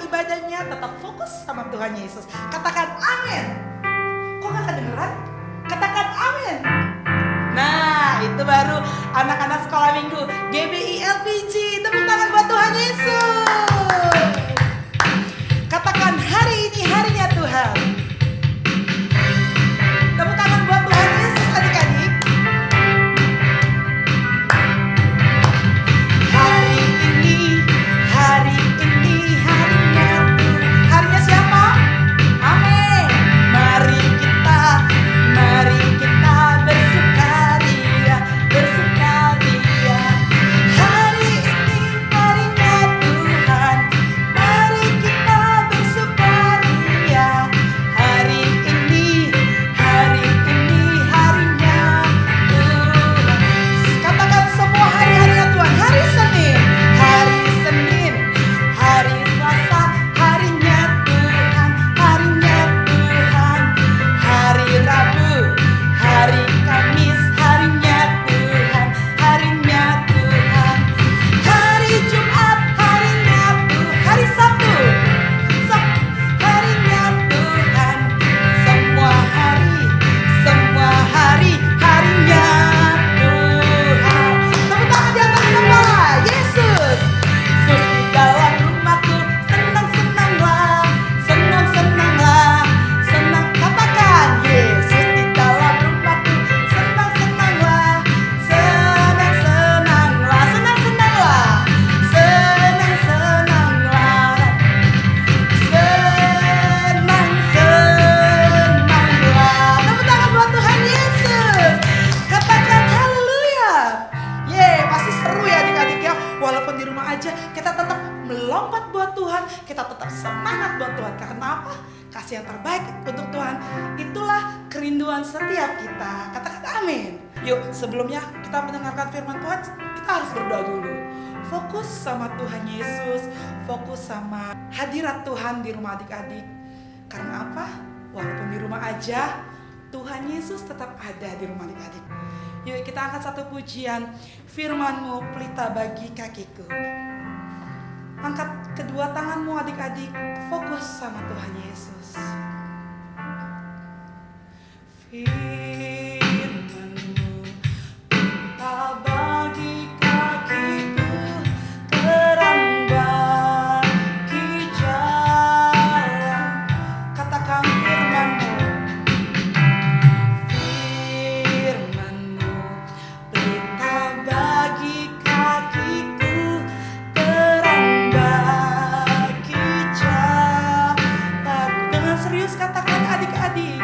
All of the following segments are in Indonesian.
ibadahnya, tetap fokus sama Tuhan Yesus. Katakan amin. Kok gak kedengeran? Katakan amin. Nah, itu baru anak-anak sekolah minggu GBI LPG. Tepuk tangan buat Tuhan Yesus. Katakan hari ini harinya Tuhan. Tepuk tangan buat Tuhan Yesus adik-adik. Hari ini harinya Tuhan. Harinya siapa? Amin. Mari kita bersukaria. Hari ini harinya Tuhan. Mari kita bersukaria. Hari ini harinya Tuhan. Katakan semua hari-harinya Tuhan. Hari Senin, hari Selasa, harinya Tuhan. Hari Rabu, hari Kamis, harinya Tuhan. Hari Jumat, harinya Tuhan. Hari Sabtu, harinya Tuhan. Semua hari, harinya Tuhan. Tepuk tangan di atas kepala. Yesus. Yesus di dalam rumahku, senang-senanglah. Katakan, Yesus di dalam rumahku, senang-senanglah. Tepuk tangan buat Tuhan Yesus. Katakan haleluya. Pasti seru ya adik-adik ya. Walaupun di rumah aja kita tetap melompat buat Tuhan. Kita tetap semangat buat Tuhan. Karena apa? Kasih yang terbaik untuk Tuhan. Itulah kerinduan setiap kita. Katakan amin. Yuk, sebelumnya kita mendengarkan firman Tuhan, kita harus berdoa dulu. Fokus sama Tuhan Yesus. Fokus sama hadirat Tuhan di rumah adik-adik. Karena apa? Walaupun di rumah aja, Tuhan Yesus tetap ada di rumah adik-adik. Yuk kita angkat satu pujian. Firman-Mu pelita bagi kakiku. Angkat kedua tanganmu adik-adik. Fokus sama Tuhan Yesus. Firman-Mu pelita bagi kakiku, terang bagi jalan. Katakan firman-Mu. Firman-Mu pelita bagi kakiku, terang bagi jalan. Dengan serius katakan adik-adik.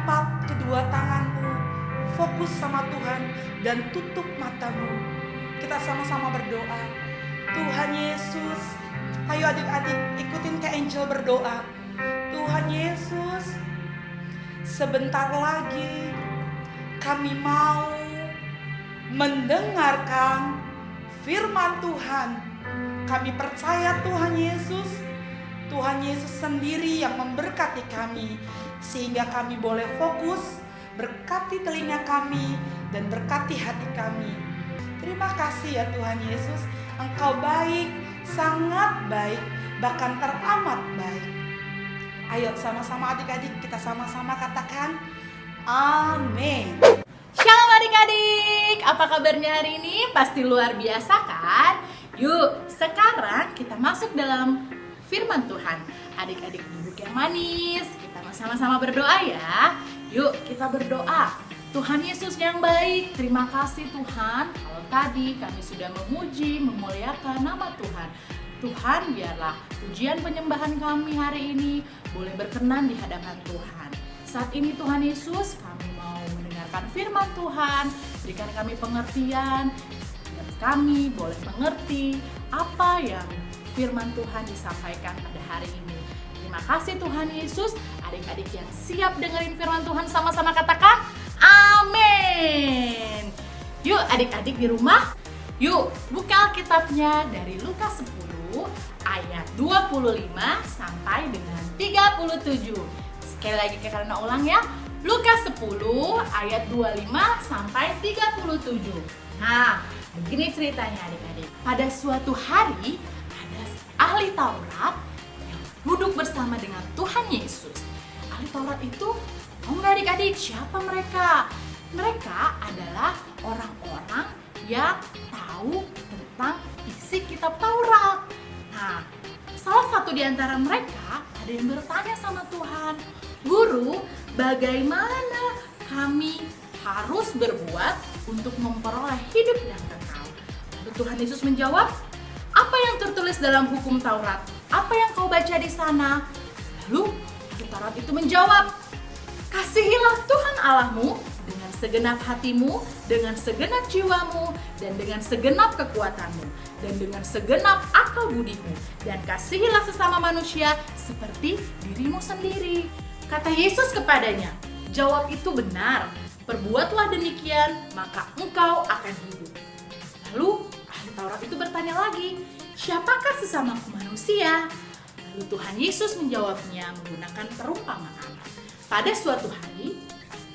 lipat kedua tanganmu, fokus sama Tuhan dan tutup matamu. Kita sama-sama berdoa. Tuhan Yesus, ayo adik-adik ikutin Kak Angel berdoa. Tuhan Yesus, sebentar lagi kami mau mendengarkan firman Tuhan. Kami percaya Tuhan Yesus sendiri yang memberkati kami, sehingga kami boleh fokus, berkati telinga kami dan berkati hati kami. Terima kasih ya Tuhan Yesus, Engkau baik, sangat baik, bahkan teramat baik. Ayo sama-sama adik-adik kita sama-sama katakan amin. Shalom adik-adik, apa kabarnya hari ini? Pasti luar biasa kan? Yuk, sekarang kita masuk dalam firman Tuhan. Adik-adik duduk yang manis, kita sama-sama berdoa ya. Yuk kita berdoa. Tuhan Yesus yang baik, terima kasih Tuhan. Kalau tadi kami sudah memuji, memuliakan nama Tuhan. Tuhan, biarlah pujian penyembahan kami hari ini boleh berkenan di hadapan Tuhan. Saat ini Tuhan Yesus, kami mau mendengarkan firman Tuhan. Berikan kami pengertian, dan kami boleh mengerti apa yang firman Tuhan disampaikan pada hari ini. Terima kasih Tuhan Yesus. Adik-adik yang siap dengerin firman Tuhan sama-sama katakan amin. Yuk adik-adik di rumah, yuk buka Alkitabnya dari Lukas 10 ayat 25 sampai dengan 37. Sekali lagi karena ulang ya. Lukas 10 ayat 25 sampai 37. Nah, begini ceritanya adik-adik. Pada suatu hari ada ahli Taurat yang duduk bersama dengan Tuhan Yesus. Ahli Taurat itu, tahu nggak adik-adik siapa mereka? Mereka adalah orang-orang yang tahu tentang isi kitab Taurat. Nah, salah satu di antara mereka ada yang bertanya sama Tuhan, Guru, bagaimana kami harus berbuat untuk memperoleh hidup yang kekal? Lalu Tuhan Yesus menjawab, apa yang tertulis dalam hukum Taurat? Apa yang kau baca di sana? Lalu ahli Taurat itu menjawab, kasihilah Tuhan Allahmu dengan segenap hatimu, dengan segenap jiwamu, dan dengan segenap kekuatanmu, dan dengan segenap akal budimu, dan kasihilah sesama manusia seperti dirimu sendiri. Kata Yesus kepadanya, jawab itu benar, perbuatlah demikian, maka engkau akan hidup. Lalu ahli Taurat itu bertanya lagi, siapakah sesamaku manusia? Lalu Tuhan Yesus menjawabnya menggunakan perumpamaan. Pada suatu hari,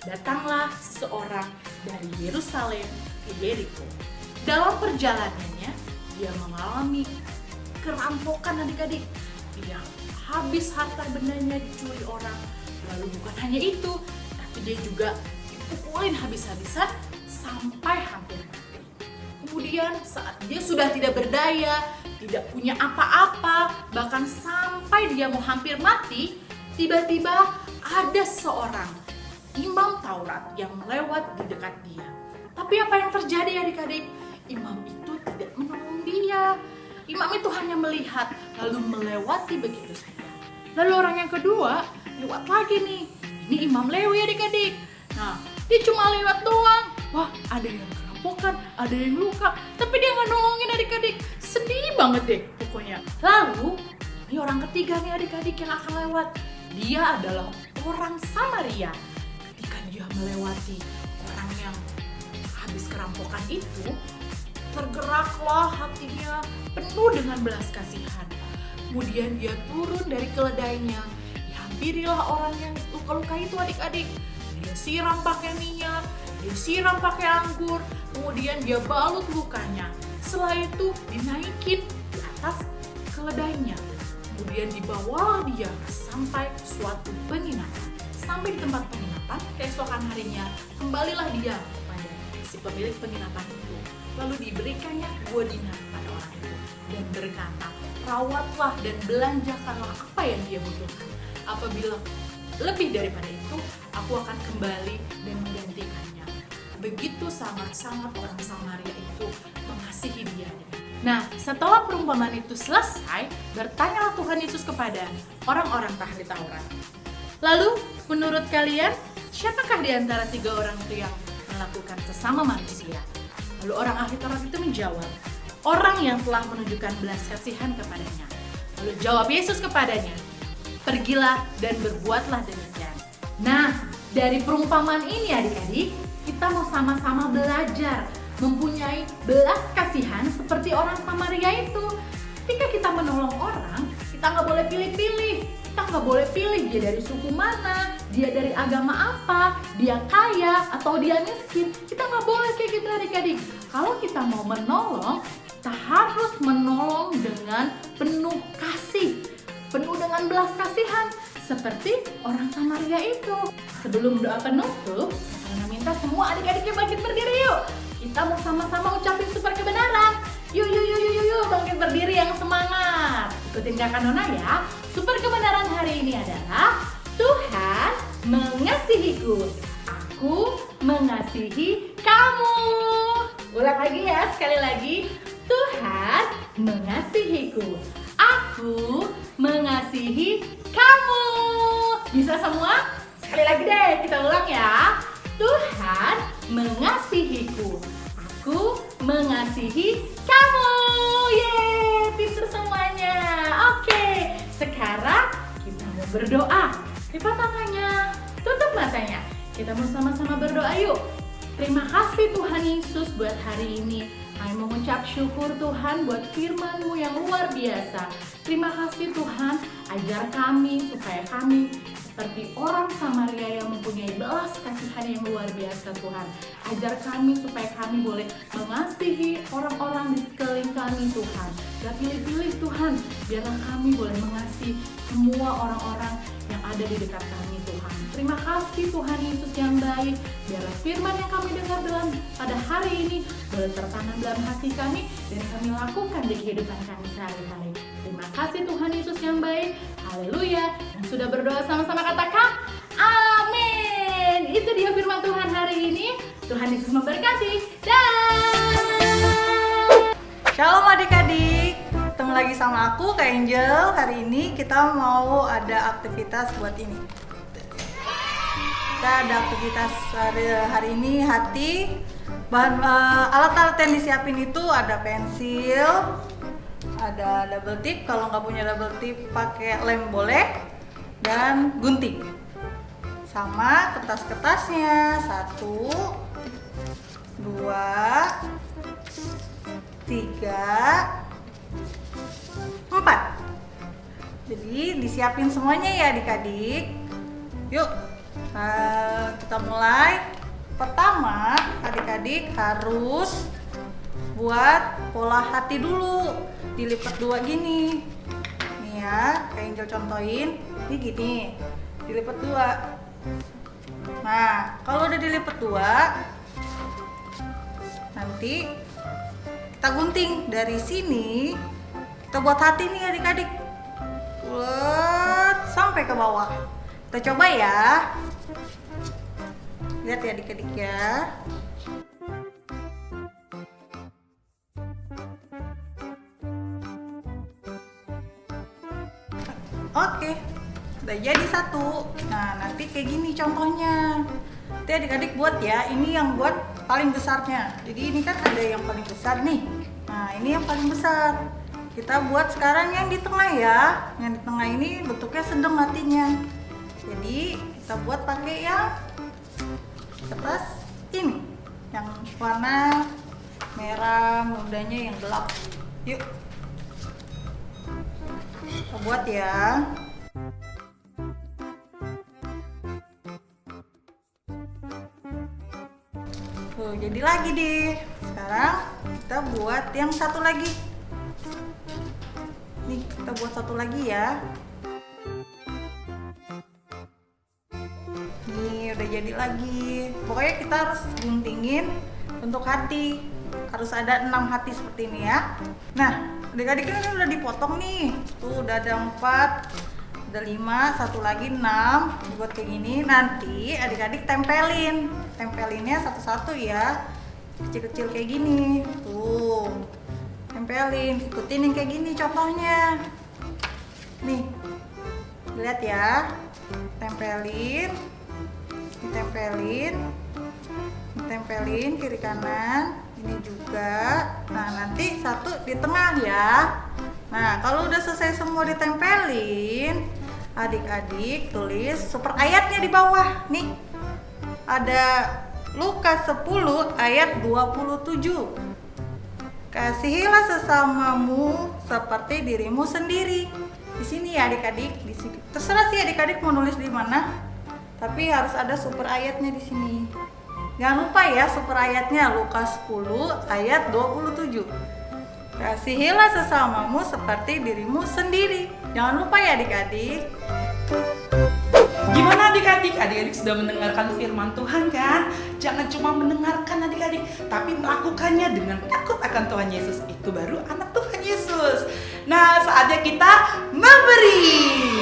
datanglah seseorang dari Yerusalem ke Yeriko. Dalam perjalanannya, dia mengalami kerampokan adik-adik. Dia habis harta bendanya dicuri orang. Lalu bukan hanya itu, tapi dia juga dipukulin habis-habisan sampai hampir mati. Kemudian saat dia sudah tidak berdaya, tidak punya apa-apa, bahkan sampai dia mau hampir mati, tiba-tiba ada seorang imam Taurat yang lewat di dekat dia. Tapi apa yang terjadi adik-adik? Imam itu tidak menolong dia. Imam itu hanya melihat lalu melewati begitu saja. Lalu orang yang kedua lewat lagi nih. Ini Imam Lewi adik-adik. Nah, dia cuma lewat doang. Wah, ada yang kerampokan, ada yang luka, tapi dia nggak nolongin adik-adik. Sedih banget deh pokoknya. Lalu ini orang ketiga nih adik-adik yang akan lewat. Dia adalah orang Samaria. Ketika dia melewati orang yang habis kerampokan itu, tergeraklah hatinya penuh dengan belas kasihan. Kemudian dia turun dari keledainya, dihampirilah orang yang luka-luka itu adik-adik. Dia siram pakai minyak, dia siram pakai anggur, kemudian dia balut lukanya. Setelah itu dinaikin di atas keledainya. Kemudian dibawa dia sampai suatu penginapan. Sampai di tempat penginapan, keesokan harinya kembalilah dia kepada si pemilik penginapan itu. Lalu diberikannya 2 dinar pada orang itu dan berkata, rawatlah dan belanjakanlah apa yang dia butuhkan. Apabila lebih daripada itu, aku akan kembali dan menggantikannya. Begitu sangat-sangat orang Samaria itu mengasihi dia. Nah, setelah perumpamaan itu selesai, bertanyalah Tuhan Yesus kepada orang-orang ahli Taurat. Lalu, menurut kalian, siapakah di antara 3 orang itu yang melakukan sesama manusia? Lalu orang ahli Taurat itu menjawab, orang yang telah menunjukkan belas kasihan kepadanya. Lalu jawab Yesus kepadanya, pergilah dan berbuatlah demikian. Nah, dari perumpamaan ini adik-adik, kita mau sama-sama belajar mempunyai belas kasihan seperti orang Samaria itu. Ketika kita menolong orang, kita nggak boleh pilih-pilih. Kita nggak boleh pilih dia dari suku mana, dia dari agama apa, dia kaya atau dia miskin. Kita nggak boleh kayak gitu adik-adik. Kalau kita mau menolong, kita harus menolong dengan penuh kasih, penuh dengan belas kasihan, seperti orang Samaria itu. Sebelum doa penutup, Kak minta semua adik-adiknya bangkit berdiri yuk. Kita mau sama-sama ucapin super kebenaran. Yuk, bangkit berdiri yang semangat. Ikutin Kakak Nona ya. Super kebenaran hari ini adalah Tuhan mengasihiku. Aku mengasihi kamu. Ulang lagi ya, sekali lagi. Tuhan mengasihiku. Aku mengasihi kamu. Bisa semua? Sekali lagi deh, kita ulang ya. Tuhan mengasihiku. Aku mengasihi kamu. Yeay, pinter semuanya. Oke, sekarang kita mau berdoa. Lipat tangannya, tutup matanya. Kita mau sama-sama berdoa yuk. Terima kasih Tuhan Yesus buat hari ini. Kami mengucap syukur Tuhan buat firman-Mu yang luar biasa. Terima kasih Tuhan, ajar kami supaya kami seperti orang Samaria yang mempunyai belas kasihan yang luar biasa Tuhan. Ajar kami supaya kami boleh mengasihi orang-orang di sekeliling kami Tuhan. Gak pilih-pilih Tuhan, biarlah kami boleh mengasihi semua orang-orang yang ada di dekat kami Tuhan. Terima kasih Tuhan Yesus yang baik. Biarlah firman yang kami dengar pada hari ini boleh tertanam dalam hati kami dan kami lakukan di kehidupan kami sehari-hari. Terima kasih Tuhan Yesus yang baik. Haleluya. Yang sudah berdoa sama-sama katakan amin. Itu dia firman Tuhan hari ini. Tuhan Yesus memberkati. Shalom adik-adik. Ketemu lagi sama aku Kak Angel. Hari ini kita mau ada aktivitas buat ini. Kita ada aktivitas hari ini hati. Bahan alat-alat yang disiapin itu ada pensil, ada double tip, kalau nggak punya double tip pakai lem boleh, dan gunting sama kertas-kertasnya 1, 2, 3, 4. Jadi disiapin semuanya ya adik-adik. Yuk kita mulai. Pertama adik-adik harus buat pola hati dulu, dilipat 2 gini. Nih ya, kayak Angel contohin. Ini gini, dilipat 2. Nah, kalau udah dilipat 2, nanti kita gunting dari sini. Kita buat hati nih adik-adik, buat sampai ke bawah. Kita coba ya. Lihat ya adik-adik ya. Oke, udah jadi 1. Nah, nanti kayak gini contohnya. Nanti adik-adik buat ya, ini yang buat paling besarnya. Jadi ini kan ada yang paling besar nih. Nah, ini yang paling besar. Kita buat sekarang yang di tengah ya. Yang di tengah ini bentuknya sedang hatinya. Jadi kita buat pakai yang kertas ini, yang warna merah mudanya yang gelap. Yuk kita buat ya. Tuh jadi lagi deh. Sekarang kita buat yang satu lagi. Nih kita buat satu lagi ya. Nih udah jadi lagi. Pokoknya kita harus guntingin bentuk hati. Harus ada 6 hati seperti ini ya. Nah, adik-adik ini udah dipotong nih. Tuh udah ada 4, ada 5, satu lagi 6. Dibuat kayak gini. Nanti adik-adik tempelin. Tempelinnya satu-satu ya. Kecil-kecil kayak gini. Tuh. Tempelin, ikutin yang kayak gini contohnya. Nih. Lihat ya. Tempelin. Ditempelin kiri kanan. Ini juga. Nah, nanti satu di tengah ya. Nah, kalau udah selesai semua ditempelin, adik-adik tulis super ayatnya di bawah. Nih, ada Lukas 10 ayat 27. Kasihilah sesamamu seperti dirimu sendiri. Di sini ya adik-adik, di sini. Terserah sih adik-adik mau nulis di mana. Tapi harus ada super ayatnya di sini. Jangan lupa ya super ayatnya Lukas 10 ayat 27. Kasihilah sesamamu seperti dirimu sendiri. Jangan lupa ya adik-adik. Gimana adik-adik? Adik-adik sudah mendengarkan firman Tuhan kan? Jangan cuma mendengarkan adik-adik, tapi melakukannya dengan takut akan Tuhan Yesus. Itu baru anak Tuhan Yesus. Nah, saatnya kita memberi.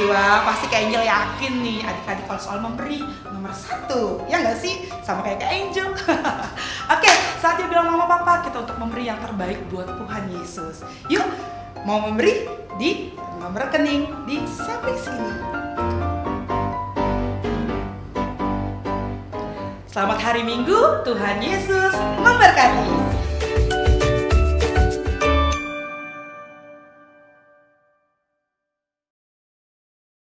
Wah, pasti Kak Angel yakin nih adik-adik kalau soal memberi nomor 1. Ya nggak sih? Sama kayak Kak Angel. Oke, saatnya bilang mama papa kita untuk memberi yang terbaik buat Tuhan Yesus. Yuk, mau memberi di nomor rekening di samping sini. Selamat hari Minggu, Tuhan Yesus memberkati.